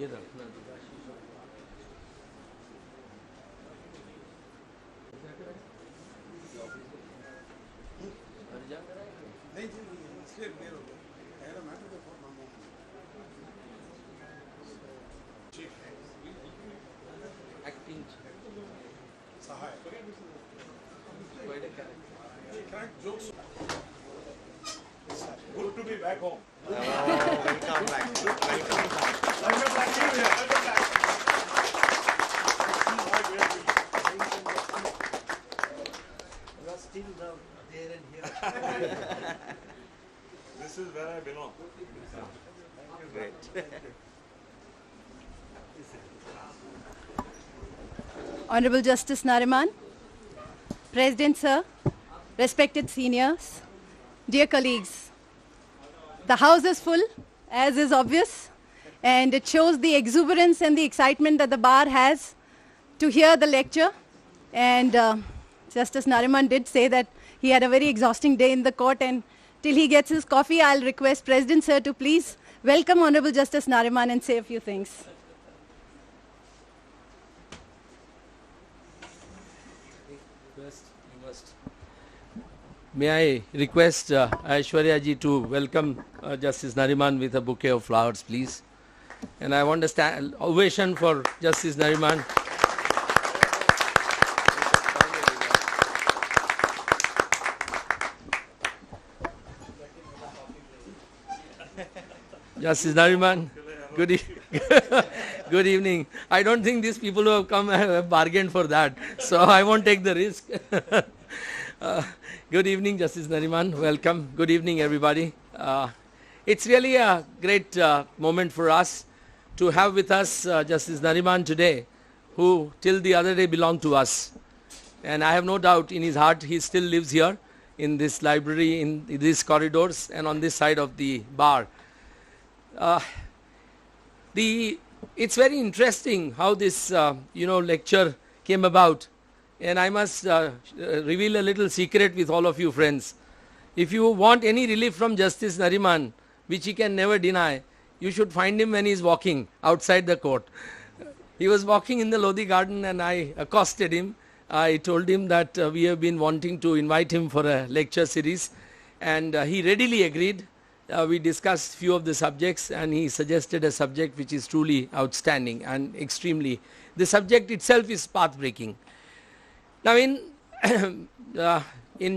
ये रखना नहीं जी इसलिए क्लियर हो गया पहला मैटर तो बहुत मामला acting Sahay quite a character. crack jokes good to be back home Welcome back. Welcome back. welcome back to you welcome back You are still there and here. this is where I belong Great. Honorable Justice Nariman, President Sir, respected seniors, dear colleagues, the House is full, as is obvious, and it shows the exuberance and the excitement that the bar has to hear the lecture. And Justice Nariman did say that he had a very exhausting day in the court, and till he gets his coffee, I'll request President Sir to please welcome Honorable Justice Nariman and say a few things. First, you must. May I request Aishwarya ji to welcome Justice Nariman with a bouquet of flowers, please. And I want a ovation for Justice Nariman. Justice Nariman, good evening. I don't think these people who have come have bargained for that, so I won't take the risk. Good evening, Justice Nariman. Welcome. Good evening, everybody. It's really a great moment for us to have with us Justice Nariman today, who till the other day belonged to us. And I have no doubt in his heart he still lives here in this library, in these corridors, and on this side of the bar. It's very interesting how this lecture came about, and I must reveal a little secret with all of you friends. If you want any relief from Justice Nariman, which he can never deny, you should find him when he is walking outside the court. He was walking in the Lodi garden and I accosted him. I told him that we have been wanting to invite him for a lecture series, and he readily agreed. We discussed few of the subjects and he suggested a subject which is truly outstanding and extremely, the subject itself is path-breaking. Now in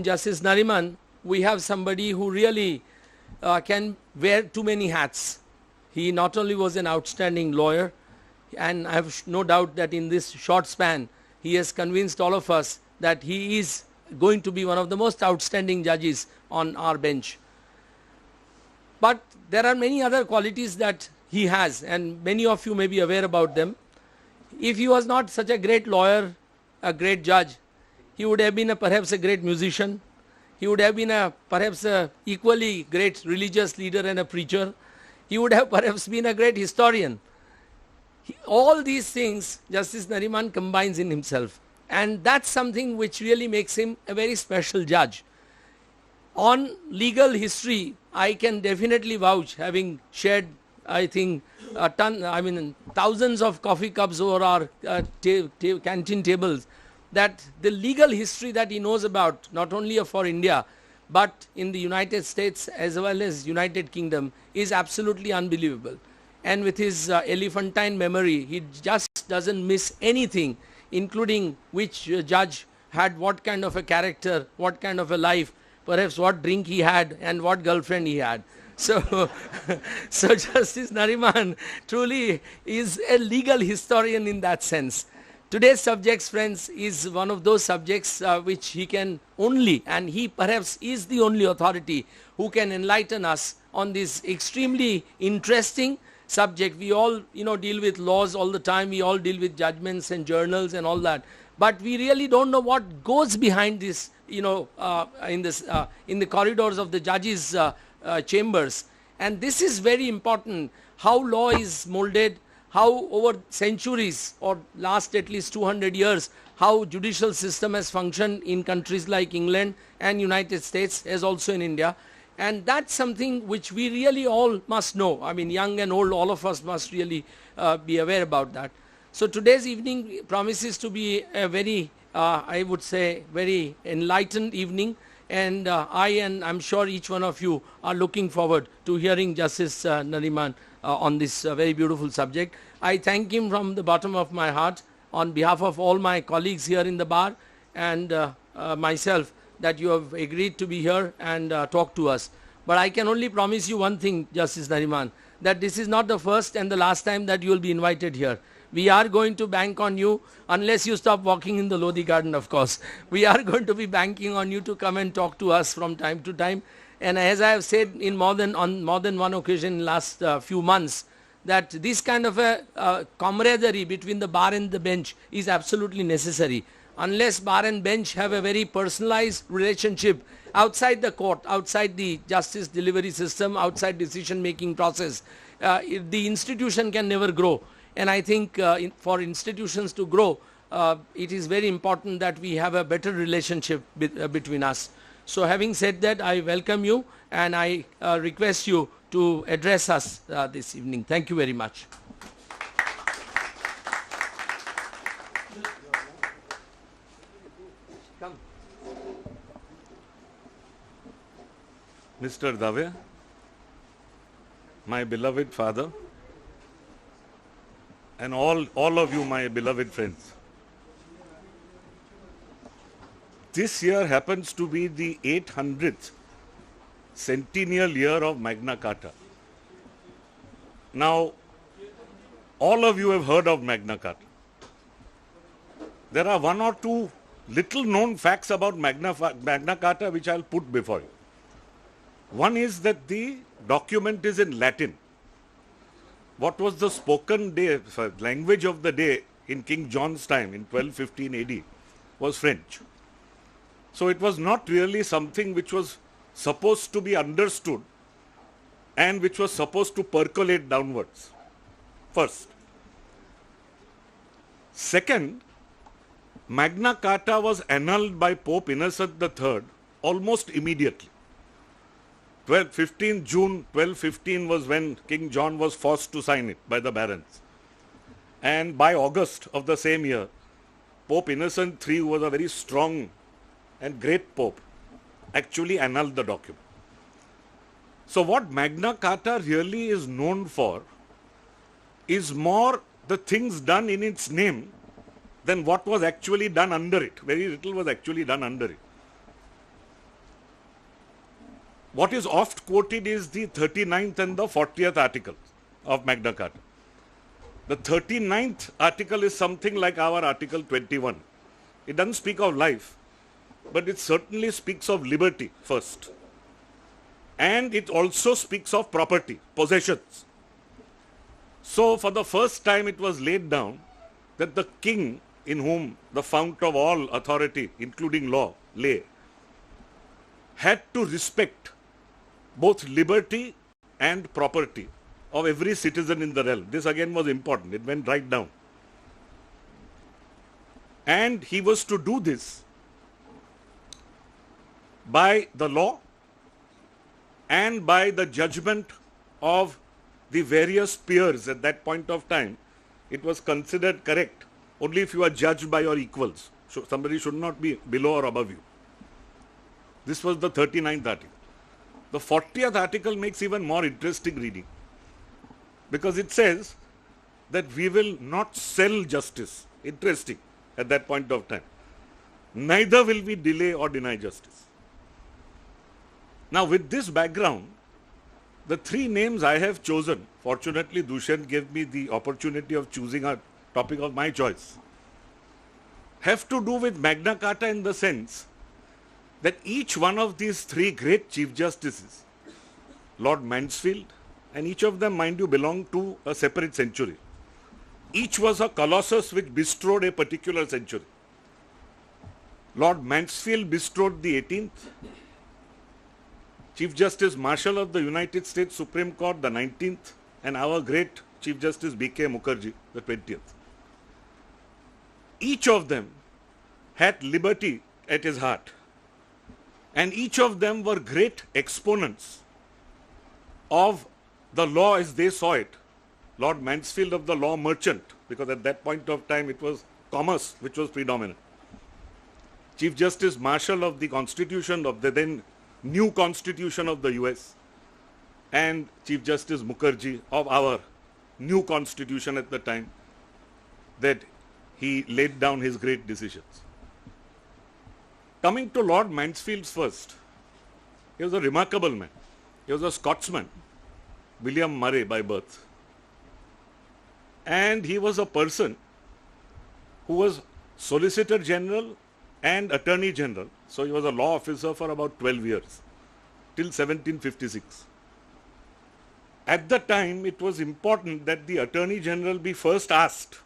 Justice Nariman, we have somebody who really can wear too many hats. He not only was an outstanding lawyer, and I have no doubt that in this short span, he has convinced all of us that he is going to be one of the most outstanding judges on our bench. But there are many other qualities that he has, and many of you may be aware about them. If he was not such a great lawyer, a great judge, he would have been perhaps a great musician. He would have been perhaps a equally great religious leader and a preacher. He would have perhaps been a great historian. All these things Justice Nariman combines in himself, and that's something which really makes him a very special judge. On legal history, I can definitely vouch, having shared, I think, thousands of coffee cups over our canteen tables, that the legal history that he knows about, not only for India, but in the United States as well as United Kingdom, is absolutely unbelievable. And with his elephantine memory, he just doesn't miss anything, including which judge had what kind of a character, what kind of a life, perhaps what drink he had and what girlfriend he had. So, so Justice Nariman truly is a legal historian in that sense. Today's subjects, friends, is one of those subjects which he can only, and he perhaps is the only authority who can enlighten us on this extremely interesting subject. We all, deal with laws all the time. We all deal with judgments and journals and all that. But we really don't know what goes behind this, in the corridors of the judges' chambers. And this is very important, how law is molded, how over centuries or last at least 200 years, how judicial system has functioned in countries like England and United States as also in India. And that's something which we really all must know. I mean, young and old, all of us must really be aware about that. So today's evening promises to be a very, I would say, very enlightened evening. And I'm sure each one of you are looking forward to hearing Justice Nariman on this very beautiful subject. I thank him from the bottom of my heart on behalf of all my colleagues here in the bar and myself, that you have agreed to be here and talk to us. But I can only promise you one thing, Justice Nariman, that this is not the first and the last time that you will be invited here. We are going to bank on you, unless you stop walking in the Lodi garden, of course. We are going to be banking on you to come and talk to us from time to time. And as I have said on more than one occasion in last few months, that this kind of a camaraderie between the bar and the bench is absolutely necessary. Unless bar and bench have a very personalized relationship outside the court, outside the justice delivery system, outside decision-making process, the institution can never grow. And I think for institutions to grow, it is very important that we have a better relationship between us. So having said that, I welcome you and I request you to address us this evening. Thank you very much. Come. Mr. Dave, my beloved father, and all of you, my beloved friends. This year happens to be the 800th centennial year of Magna Carta. Now, all of you have heard of Magna Carta. There are one or two little known facts about Magna Carta which I'll put before you. One is that the document is in Latin. What was the spoken language of the day in King John's time in 1215 AD was French. So it was not really something which was supposed to be understood and which was supposed to percolate downwards. First. Second, Magna Carta was annulled by Pope Innocent III almost immediately. 15 June 1215 was when King John was forced to sign it by the barons. And by August of the same year, Pope Innocent III, who was a very strong and great Pope, actually annulled the document. So what Magna Carta really is known for is more the things done in its name than what was actually done under it. Very little was actually done under it. What is oft quoted is the 39th and the 40th articles of Magna Carta. The 39th article is something like our Article 21. It doesn't speak of life, but it certainly speaks of liberty first. And it also speaks of property, possessions. So for the first time it was laid down that the king, in whom the fount of all authority, including law, lay, had to respect both liberty and property of every citizen in the realm. This again was important. It went right down. And he was to do this by the law and by the judgment of the various peers. At that point of time, it was considered correct only if you are judged by your equals. So somebody should not be below or above you. This was the 39th article. The 40th article makes even more interesting reading, because it says that we will not sell justice. Interesting at that point of time. Neither will we delay or deny justice. Now with this background, the three names I have chosen, fortunately Dushyant gave me the opportunity of choosing a topic of my choice, have to do with Magna Carta in the sense that each one of these three great Chief Justices, Lord Mansfield, and each of them, mind you, belonged to a separate century. Each was a colossus which bestrode a particular century. Lord Mansfield bestrode the 18th, Chief Justice Marshall of the United States Supreme Court, the 19th, and our great Chief Justice B.K. Mukherjee, the 20th. Each of them had liberty at his heart. And each of them were great exponents of the law as they saw it. Lord Mansfield of the law merchant, because at that point of time it was commerce which was predominant. Chief Justice Marshall of the Constitution, of the then new Constitution of the US, and Chief Justice Mukherjee of our new Constitution at the time, that he laid down his great decisions. Coming to Lord Mansfield's first, he was a remarkable man. He was a Scotsman, William Murray by birth. And he was a person who was Solicitor General and Attorney General. So he was a law officer for about 12 years, till 1756. At the time, it was important that the Attorney General be first asked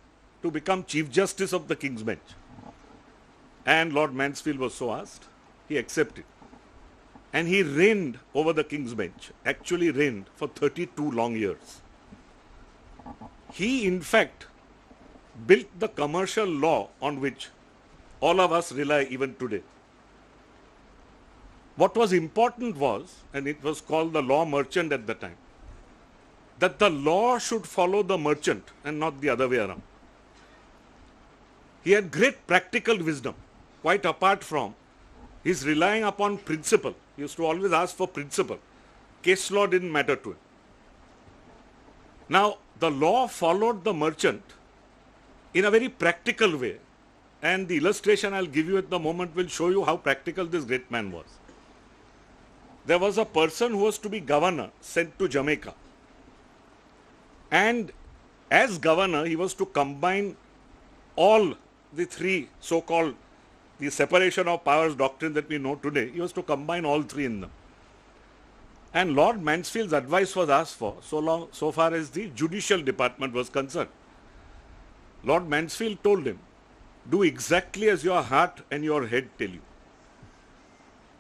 to become Chief Justice of the King's Bench. And Lord Mansfield was so asked. He accepted. And he reigned over the King's Bench, actually reigned for 32 long years. He, in fact, built the commercial law on which all of us rely even today. What was important was, and it was called the law merchant at the time, that the law should follow the merchant and not the other way around. He had great practical wisdom, quite apart from his relying upon principle. He used to always ask for principle. Case law didn't matter to him. Now, the law followed the merchant in a very practical way. And the illustration I'll give you at the moment will show you how practical this great man was. There was a person who was to be governor sent to Jamaica. And as governor, he was to combine all the three so-called the separation of powers doctrine that we know today. He was to combine all three in them. And Lord Mansfield's advice was asked for so far as the judicial department was concerned. Lord Mansfield told him, do exactly as your heart and your head tell you.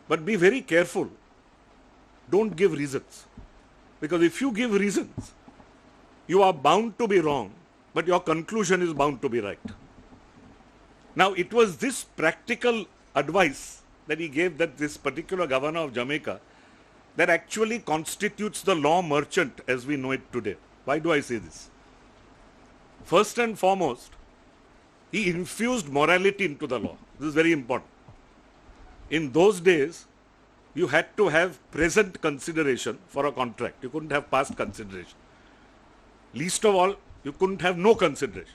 But be very careful. Don't give reasons. Because if you give reasons, you are bound to be wrong, but your conclusion is bound to be right. Now, it was this practical advice that he gave that this particular governor of Jamaica that actually constitutes the law merchant as we know it today. Why do I say this? First and foremost, he infused morality into the law. This is very important. In those days, you had to have present consideration for a contract. You couldn't have past consideration. Least of all, you couldn't have no consideration.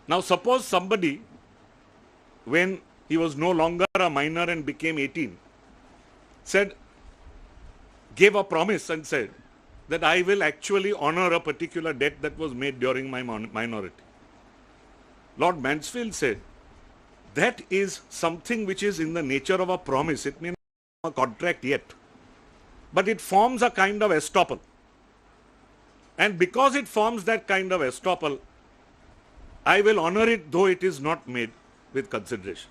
Now, suppose somebody, when he was no longer a minor and became 18, gave a promise and said that I will actually honor a particular debt that was made during my minority. Lord Mansfield said, that is something which is in the nature of a promise. It may not be a contract yet, but it forms a kind of estoppel. And because it forms that kind of estoppel, I will honor it though it is not made with consideration.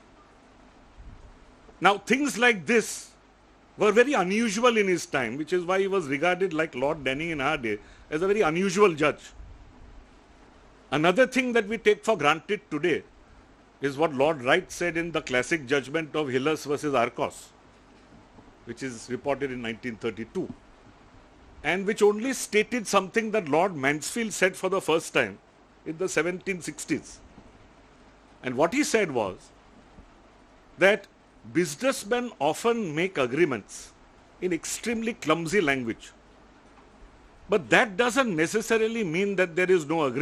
Now, things like this were very unusual in his time, which is why he was regarded like Lord Denning in our day as a very unusual judge. Another thing that we take for granted today is what Lord Wright said in the classic judgment of Hillas versus Arcos, which is reported in 1932, and which only stated something that Lord Mansfield said for the first time in the 1760s. And what he said was that businessmen often make agreements in extremely clumsy language. But that doesn't necessarily mean that there is no agreement.